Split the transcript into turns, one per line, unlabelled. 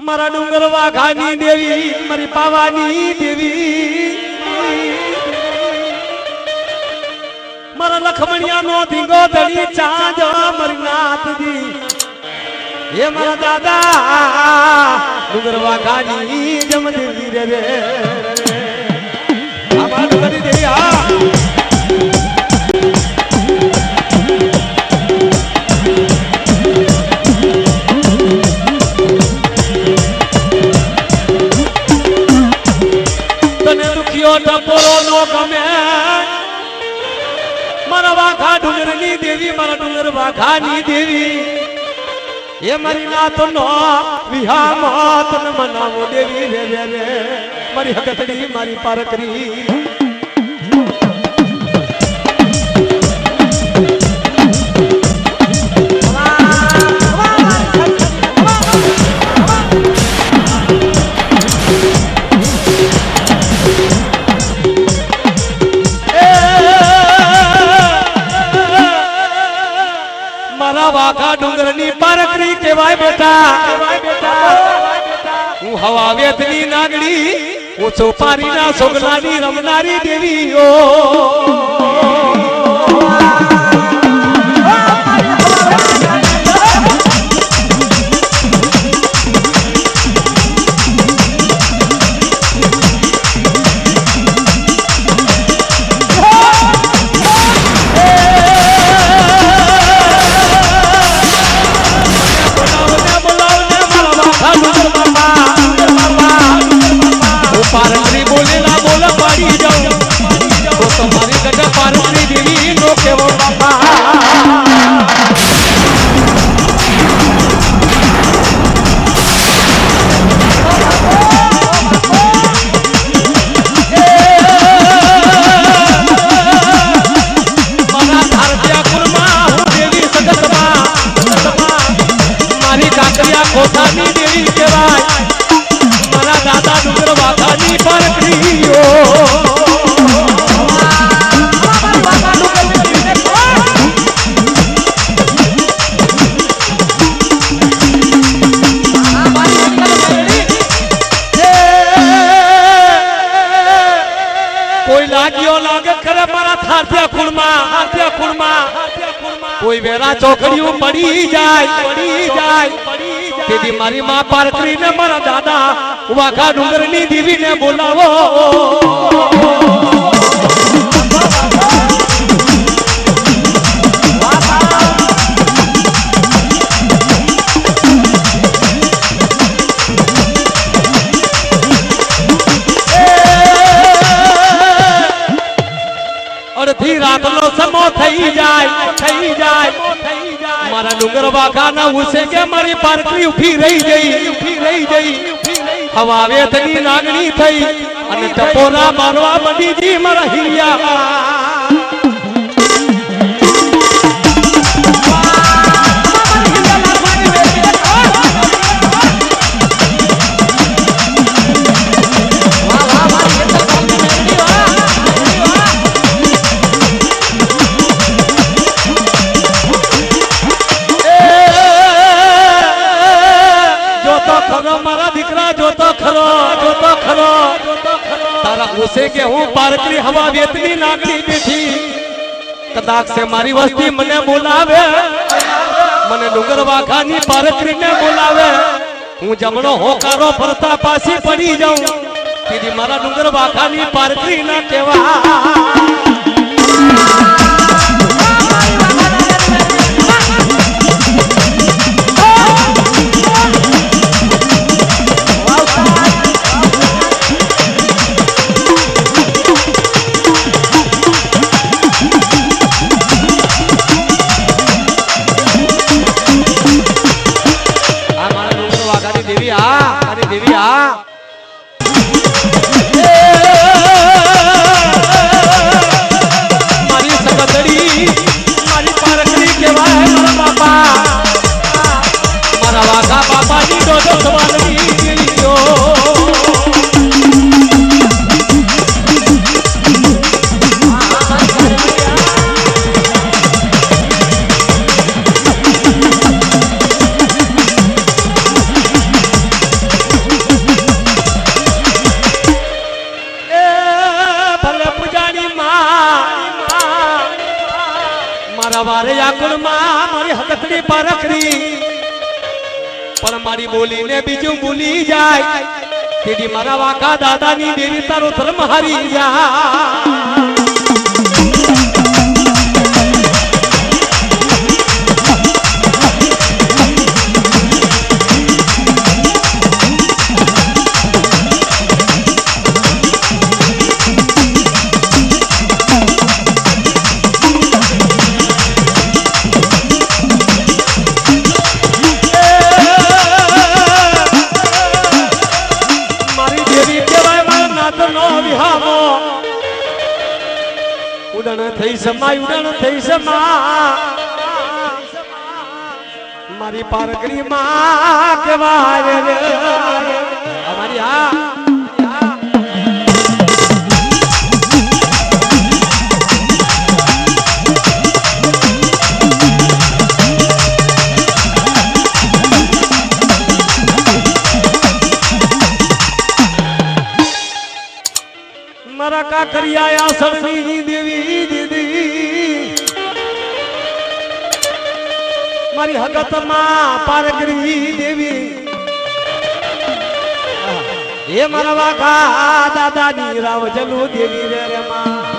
मारा डूंगर वाघानी देवी मारी पावानी देवी मारा लखमणिया नो धींगो दड़ी चांद मारी नाथ दी ये मारा दादा डूंगर वाघानी जम देवी रे रे आमा डूंगर देवी आ टपोरो नो गमे मारा वाघा डूंगरनी देवी मारा डूंगर वाघानी देवी ये मारी नाथ नो विहा मात न मनावो देवी रे रे रे मारी हकतड़ी मारी पारकरी वाघा डूंगरनी पारकरी केवाय बेटा हूँ हवा वेतनी नागड़ी वो चौपारी ना सोगलानी रमनारी देवी ओ पारकरी बोले ना बोला पारी जाऊं तो तुम्हारी गड्ढा पारकरी देवी नो के वो बाबा मना धारतिया कुर्मा देवी सगतमा मारी काकरिया कोठानी देवी के भाई दादा डूंगर वाघानी पारकरी ओ कोई लागियो लागे करे मारा थारतिया खुरमा कोई वेरा चौकड़ियों पड़ी जाए तेरी मारी माँ पारकरी ने मारा दादा वाघा डूंगरनी देवी ने बोलावो और थी रात नो समो थई जाए मारा डूंगर वाघा ना उसे के मारी पारकरी उठी रही गई हवा वेतनी नागणी थई अने टपोरा मारवा बड़ी जी मारा हिया तारा उसे के हूँ पारकरी हवा वेतनी नागरी बैठी कदाक से मारी वस्ती मने बोलावे मने डूंगर वाघानी पारकरी ने बोलावे हूँ जमनो होकारो फरता पासी पड़ी जाऊं दीदी मारा डूंगर वाघानी पारकरी ना केवा देवी आ मारी सकतड़ी मारी पारकरी के वाहे मारा बापा मारा वाघा बापा जी दो सवाल दी વારે આકુલ માં મારી હકતડી પારખરી પણ મારી બોલીને બીજું ભૂલી જાય તેથી મારા વાકા દાદાની દેવી તારો ધર્મ હારી જાય ઉડણ થઈ સમાય ઉડણ થઈ સમા મારી પારકરી માં કેવાય રે અમારી મારા કાકરિયા સળની દેવી દીદી મારી હકત માં પારગરી દેવી એ મારા વાઘા દાદાની રાવ જલુ દેવી રે માં